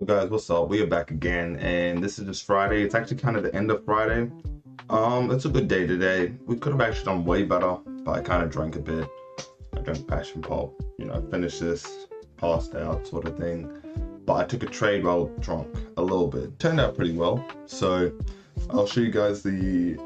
Guys, what's up? We are back again, and this is just Friday. It's actually kind of the end of Friday. It's a good day today. We could have actually done way better, but I kind of drank a bit. I drank passion pop, finished this, passed out, sort of thing. But I took a trade while drunk a little bit. Turned out pretty well. So I'll show you guys the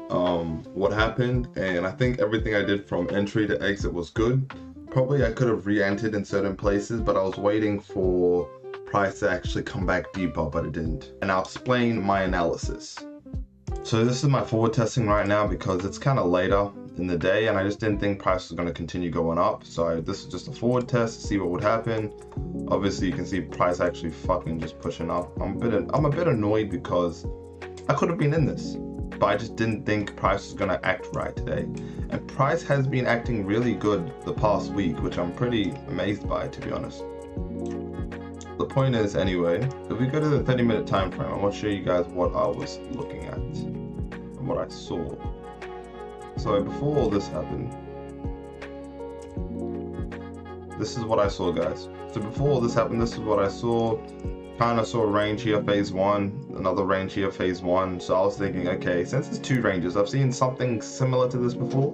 what happened, and I think everything I did from entry to exit was good. Probably I could have re-entered in certain places, but I was waiting for price to actually come back deeper, but it didn't. And I'll explain my analysis. So this is my forward testing right now because it's kind of later in the day and I just didn't think price was going to continue going up. So this is just a forward test to see what would happen. Obviously you can see price actually fucking just pushing up. I'm a bit annoyed because I could have been in this, but I just didn't think price was going to act right today. And price has been acting really good the past week, which I'm pretty amazed by, to be honest. The point is, anyway, if we go to the 30-minute time frame, I want to show you guys what I was looking at and what I saw. So before all this happened, this is what I saw, guys. So before all this happened, this is what I saw. Kind of saw a range here, phase one, another range here, phase one. So I was thinking, okay, since there's two ranges, I've seen something similar to this before,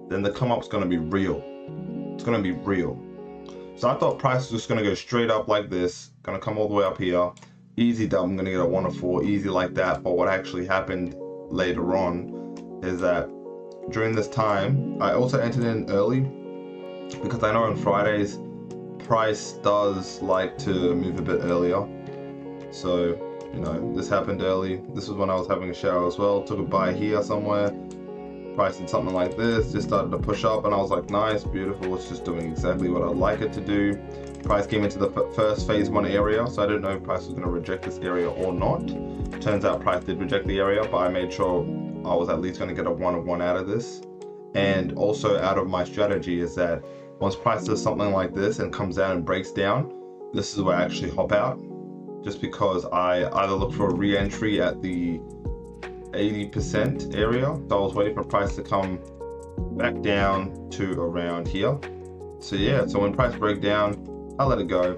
then the come up's going to be real. It's going to be real. So I thought price was just going to go straight up like this, going to come all the way up here. Easy dub, I'm going to get a 1 or 4, easy like that. But what actually happened later on is that during this time, I also entered in early because I know on Fridays, price does like to move a bit earlier. So, this happened early. This is when I was having a shower as well. Took a buy here somewhere. Price did something like this, just started to push up and I was like, nice, beautiful, it's just doing exactly what I'd like it to do. Price came into the first phase one area, so I didn't know if price was going to reject this area or not. Turns out price did reject the area, but I made sure I was at least going to get a 1 of 1 out of this. And also out of my strategy is that once price does something like this and comes down and breaks down, this is where I actually hop out, just because I either look for a re-entry at the 80% area. So I was waiting for price to come back down to around here. So yeah, so when price broke down, I let it go.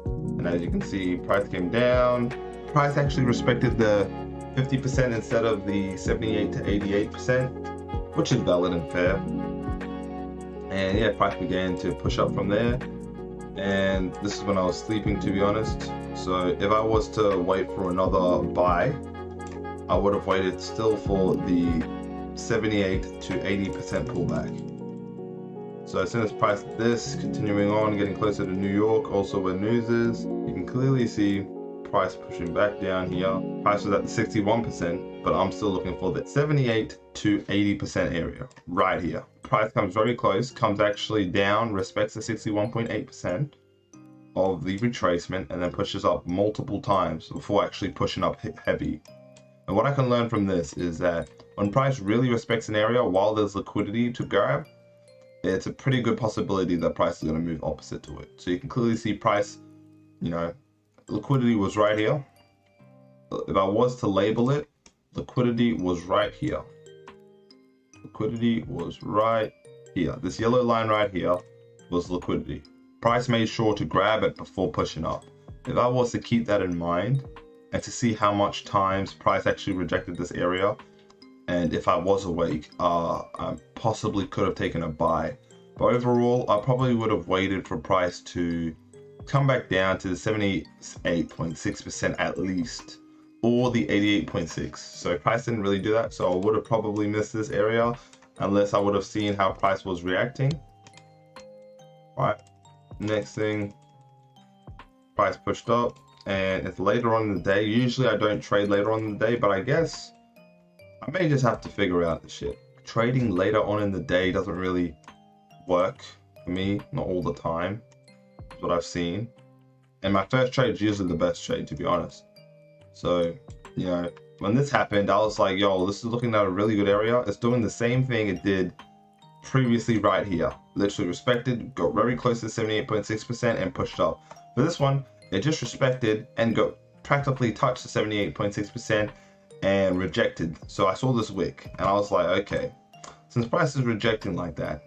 And as you can see, price came down. Price actually respected the 50% instead of the 78 to 88%, which is valid and fair. And yeah, price began to push up from there. And this is when I was sleeping, to be honest. So if I was to wait for another buy, I would have waited still for the 78 to 80% pullback. So as soon as price did this, continuing on, getting closer to New York, also where news is, you can clearly see price pushing back down here. Price was at the 61%, but I'm still looking for the 78 to 80% area right here. Price comes very close, comes actually down, respects the 61.8% of the retracement, and then pushes up multiple times before actually pushing up heavy. And what I can learn from this is that when price really respects an area while there's liquidity to grab, it's a pretty good possibility that price is going to move opposite to it. So you can clearly see price, liquidity was right here. If I was to label it, liquidity was right here. Liquidity was right here. This yellow line right here was liquidity. Price made sure to grab it before pushing up. If I was to keep that in mind, and to see how much times price actually rejected this area, and if I was awake, I possibly could have taken a buy. But overall, I probably would have waited for price to come back down to the 78.6% at least, or the 88.6. So price didn't really do that, so I would have probably missed this area unless I would have seen how price was reacting. All right, next thing, price pushed up. And it's later on in the day. Usually I don't trade later on in the day, but I guess I may just have to figure out the shit. Trading later on in the day doesn't really work for me, not all the time. That's what I've seen. And my first trade is usually the best trade, to be honest. So, when this happened, I was like, yo, this is looking at a really good area. It's doing the same thing it did previously right here. Literally respected, got very close to 78.6% and pushed up. For this one, it just respected and got practically touched the 78.6% and rejected. So I saw this wick and I was like, okay, since price is rejecting like that,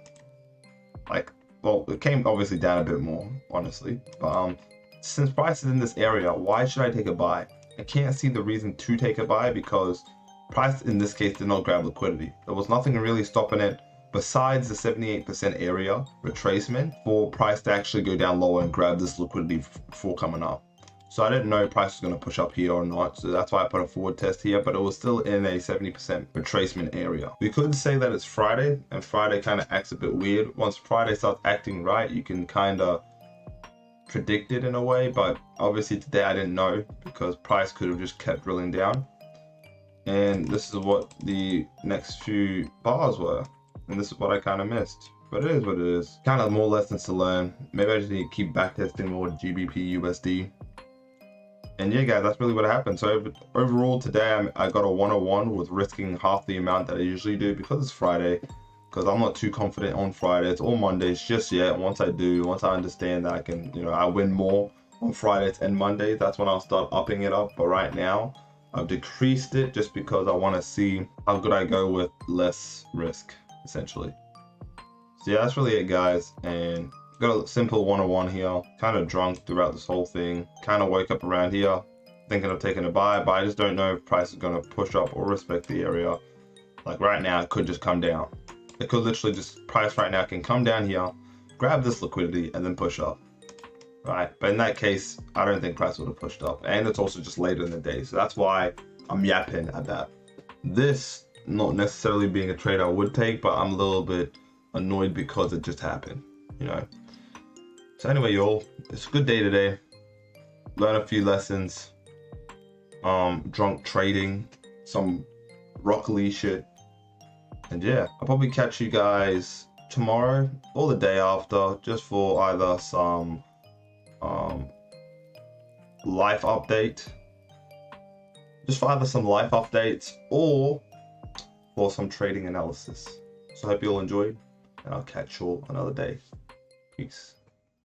well, it came obviously down a bit more, honestly, but since price is in this area, why should I take a buy? I can't see the reason to take a buy because price in this case did not grab liquidity. There was nothing really stopping it besides the 78% area retracement for price to actually go down lower and grab this liquidity before coming up. So I didn't know price was going to push up here or not, so that's why I put a forward test here, but it was still in a 70% retracement area. We could say that it's Friday, and Friday kind of acts a bit weird. Once Friday starts acting right, you can kind of predict it in a way, but obviously today I didn't know because price could have just kept drilling down. And this is what the next few bars were, and this is what I kind of missed. But it is what it is. Kind of more lessons to learn. Maybe I just need to keep backtesting more GBP USD. And yeah, guys, that's really what happened. So overall today, I got a 101 with risking half the amount that I usually do because it's Friday. Because I'm not too confident on Fridays or Mondays just yet. Once I understand that I can, I win more on Fridays and Mondays, that's when I'll start upping it up. But right now, I've decreased it just because I want to see how good I go with less risk, essentially. So yeah, that's really it, guys. And got a simple 101 here. Kind of drunk throughout this whole thing. Kind of woke up around here thinking of taking a buy, but I just don't know if price is going to push up or respect the area. Like right now, it could just come down. It could literally just, price right now can come down here, grab this liquidity, and then push up. Right? But in that case, I don't think price would have pushed up. And it's also just later in the day. So that's why I'm yapping at that. This, not necessarily being a trade I would take, but I'm a little bit annoyed because it just happened, So anyway, y'all, it's a good day today. Learn a few lessons. Drunk trading, some Rock Lee shit. And yeah, I'll probably catch you guys tomorrow or the day after, just for either some life update, or for some trading analysis. So I hope you all enjoyed, and I'll catch you all another day. Peace.